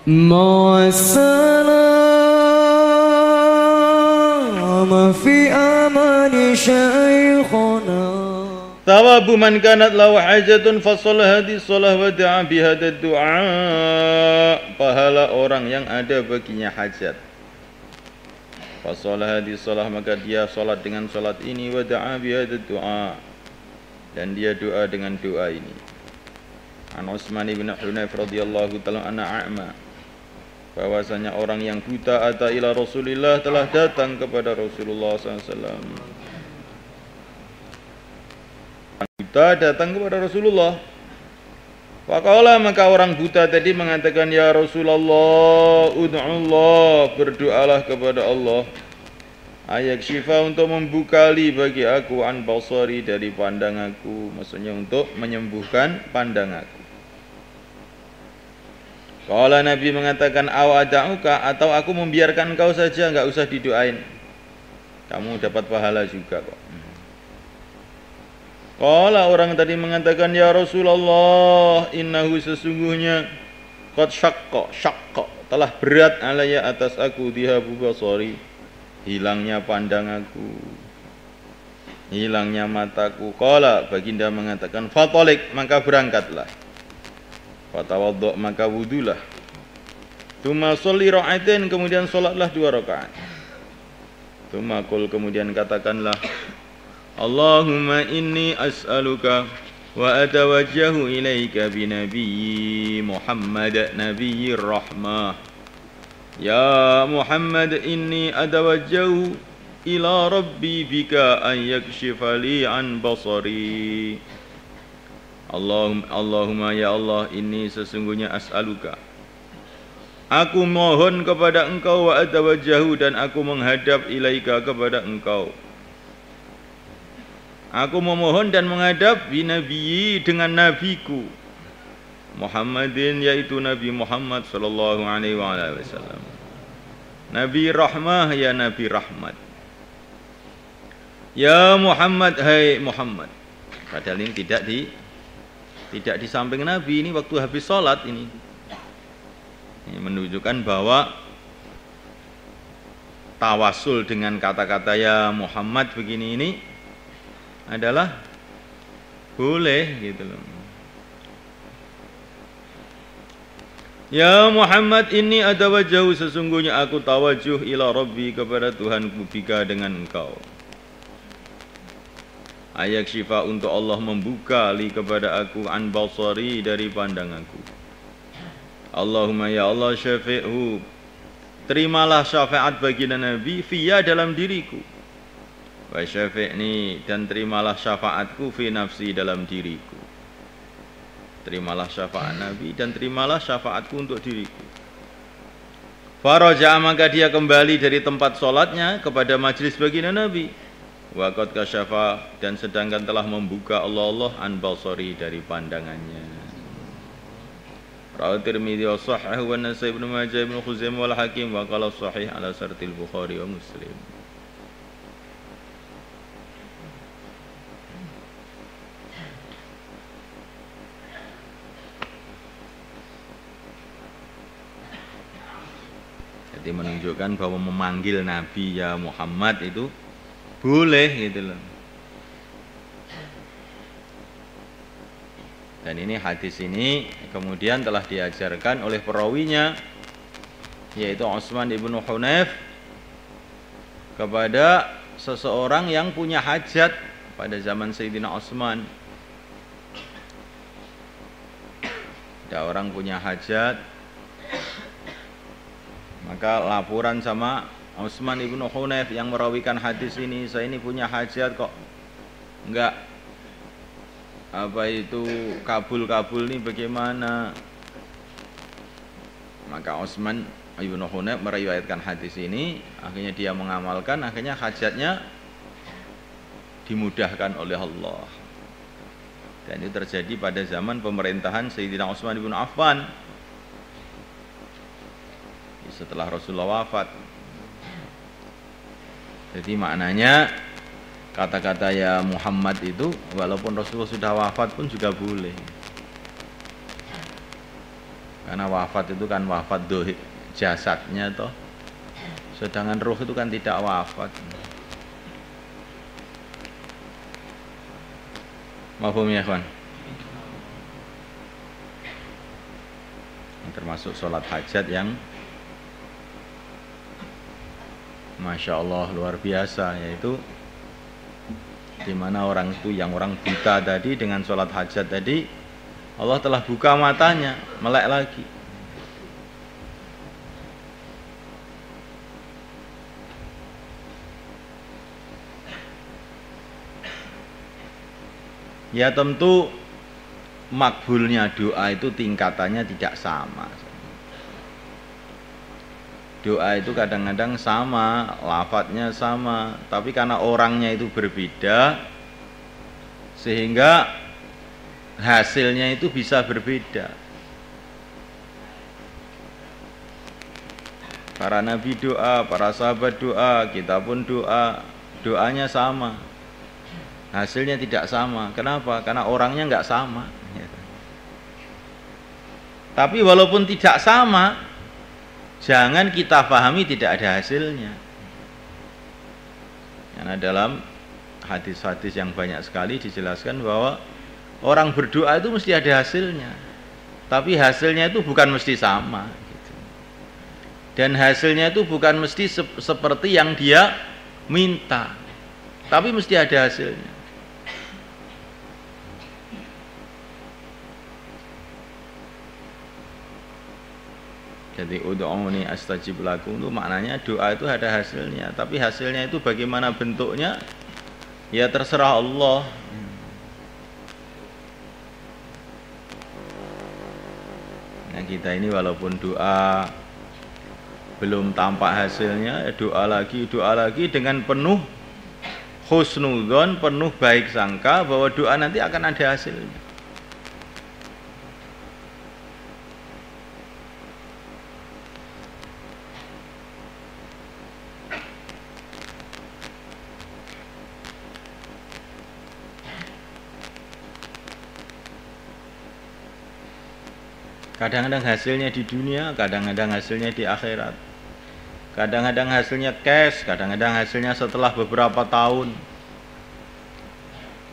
مع السلامة في أمان شيخنا. Thawabu man kanat lahu hajatun fasalah hadis salah wa da'a bihadad du'a. Pahala orang yang ada baginya hajat. Fasalah hadis salah, maka dia salat dengan salat ini, wa da'a bihadad du'a, dan dia doa dengan doa ini. An Utsman bin Hunayf radhiyallahu ta'ala anna a'ma, bahwasanya orang yang buta ata ila Rasulillah, telah datang kepada Rasulullah SAW. Buta datang kepada Rasulullah. Faqala, maka orang buta tadi mengatakan, ya Rasulullah, ud'ullah, berdoalah kepada Allah, ayak syifa, untuk membukali bagi aku, an basari, dari pandanganku, maksudnya untuk menyembuhkan pandanganku. Qala, Nabi mengatakan, aw ada'uka, atau aku membiarkan kau saja, enggak usah didoain, kamu dapat pahala juga kok. Qala, orang tadi mengatakan, ya Rasulullah, innahu, sesungguhnya, qad syaqqa, telah berat alaya, atas aku, dihabu basari, hilangnya pandanganku, hilangnya mataku. Qala, baginda mengatakan, fatalik, maka berangkatlah. Fatawaddo, maka wudulah. Tsumma sholli raka'atain, kemudian salatlah 2 rakaat. Tsumma qul, kemudian katakanlah, Allahumma inni as'aluka wa atawajjahu ilaika bi nabiyyi Muhammad nabiyyir rahmah. Ya Muhammad, inni atawajjahu ila rabbi bika an yakshifa li an basari. Allahumma, ya Allah, inni, sesungguhnya, as'aluka, aku mohon kepada engkau, wa atawajjahu, dan aku menghadap, ilaika, kepada engkau, aku memohon dan menghadap, binabiyyi, dengan nabiku, Muhammadin, yaitu Nabi Muhammad sallallahu alaihi wasallam, Nabi rahmah, ya Nabi rahmat. Ya Muhammad, hai Muhammad. Padahal ini tidak di samping Nabi, ini waktu habis sholat ini. Ini menunjukkan bahwa tawasul dengan kata-kata ya Muhammad begini ini adalah boleh gitu loh. Ya Muhammad, ini atawajjahu, sesungguhnya aku tawajuh ila Rabbi, kepada Tuhanku, bika, dengan engkau. Ayak syifa, untuk Allah membuka, li, kepada aku, an basari, dari pandanganku. Allahumma, ya Allah, syafi'hu, terimalah syafaat baginda Nabi, fiya, dalam diriku. Wa syafi'ni, dan terimalah syafaatku, fi nafsi, dalam diriku. Terimalah syafaat Nabi dan terimalah syafaatku untuk diriku. Faraja, maka dia kembali dari tempat sholatnya kepada majlis baginda Nabi. Wa qad kasyafa, dan sedangkan telah membuka Allah an basari, dari pandangannya. Rawi Tirmidzi wa sahhahu wa Nasai, Ibnu Majah, Ibnu Khuzaimah wal Hakim, wa qala sahih ala syartil Bukhari wa Muslim. Jadi menunjukkan bahwa memanggil Nabi ya Muhammad itu boleh gitu loh. Dan ini hadis ini kemudian telah diajarkan oleh perawinya, yaitu Utsman bin Hunayf, kepada seseorang yang punya hajat pada zaman Sayyidina Utsman. Ada orang punya hajat, maka laporan sama Utsman bin Hunayf yang merawikan hadis ini, saya ini punya hajat kok enggak kabul nih, bagaimana? Maka Utsman bin Hunayf meriwayatkan hadis ini, akhirnya dia mengamalkan, akhirnya hajatnya dimudahkan oleh Allah. Dan itu terjadi pada zaman pemerintahan Sayyidina Utsman bin Affan setelah Rasulullah wafat. Jadi maknanya kata-kata ya Muhammad itu walaupun Rasulullah sudah wafat pun juga boleh. Karena wafat itu kan wafat jasadnya toh. Sedangkan ruh itu kan tidak wafat. Mafhum ya kawan? Termasuk sholat hajat yang Masya Allah luar biasa, yaitu dimana orang itu yang orang buta tadi dengan sholat hajat tadi Allah telah buka matanya, melek lagi. Ya tentu makbulnya doa itu tingkatannya tidak sama. Doa itu kadang-kadang sama, lafadznya sama, tapi karena orangnya itu berbeda, sehingga hasilnya itu bisa berbeda. Para nabi doa, para sahabat doa, kita pun doa, doanya sama, hasilnya tidak sama. Kenapa? Karena orangnya nggak sama. Tapi walaupun tidak sama, jangan kita pahami tidak ada hasilnya. Karena dalam hadis-hadis yang banyak sekali dijelaskan bahwa orang berdoa itu mesti ada hasilnya. Tapi hasilnya itu bukan mesti sama gitu. Dan hasilnya itu bukan mesti seperti yang dia minta. Tapi mesti ada hasilnya. Jadi ud'uni astajib lakum itu maknanya doa itu ada hasilnya, tapi hasilnya itu bagaimana bentuknya ya terserah Allah. Nah kita ini walaupun doa belum tampak hasilnya, doa lagi dengan penuh husnudzon, penuh baik sangka bahwa doa nanti akan ada hasilnya. Kadang-kadang hasilnya di dunia, kadang-kadang hasilnya di akhirat. Kadang-kadang hasilnya cash, kadang-kadang hasilnya setelah beberapa tahun.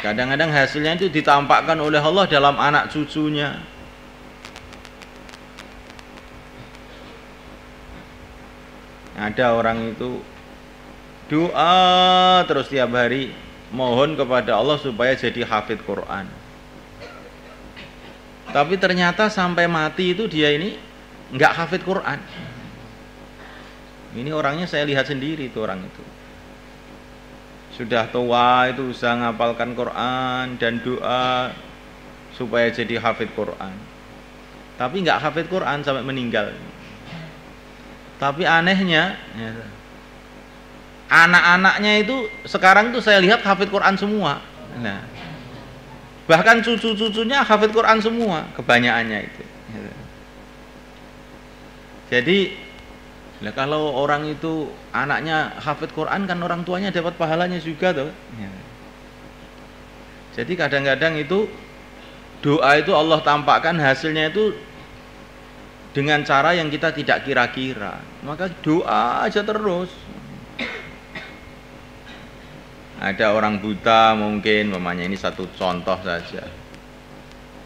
Kadang-kadang hasilnya itu ditampakkan oleh Allah dalam anak cucunya. Ada orang itu doa terus tiap hari mohon kepada Allah supaya jadi hafidz Quran. Tapi ternyata sampai mati itu dia ini nggak hafidz Quran. Ini orangnya saya lihat sendiri itu orang itu. Sudah tua itu usaha ngapalkan Quran dan doa supaya jadi hafidz Quran. Tapi nggak hafidz Quran sampai meninggal. Tapi anehnya anak-anaknya itu sekarang tuh saya lihat hafidz Quran semua. Nah, bahkan cucu-cucunya hafidz Quran semua, kebanyakannya itu. Jadi, kalau orang itu anaknya hafidz Quran kan orang tuanya dapat pahalanya juga tuh. Jadi kadang-kadang itu doa itu Allah tampakkan hasilnya itu dengan cara yang kita tidak kira-kira. Maka doa aja terus. Ada orang buta mungkin, mamanya ini satu contoh saja.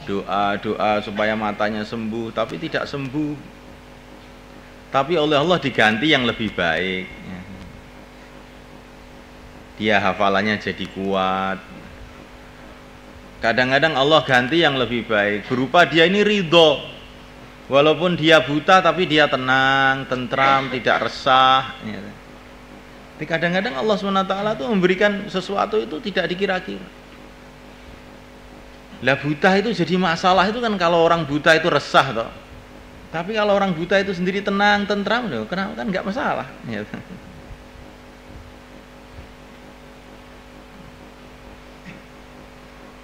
Doa supaya matanya sembuh, tapi tidak sembuh. Tapi oleh Allah diganti yang lebih baik. Dia hafalannya jadi kuat. Kadang-kadang Allah ganti yang lebih baik, berupa dia ini ridho. Walaupun dia buta, tapi dia tenang, tentram, tidak resah. Tapi kadang-kadang Allah SWT itu memberikan sesuatu itu tidak dikira-kira. Lah buta itu jadi masalah itu kan kalau orang buta itu resah toh. Tapi kalau orang buta itu sendiri tenang, tentram, loh, kenapa kan nggak masalah.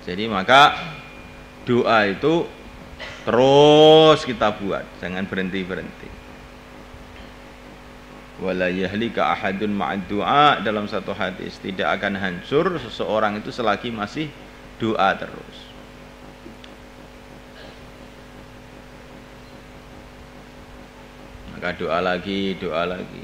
Jadi maka doa itu terus kita buat, jangan berhenti-berhenti. Wala yahlika ahadun ma'ad du'a, dalam satu hadis tidak akan hancur seseorang itu selagi masih doa terus. Maka doa lagi, doa lagi.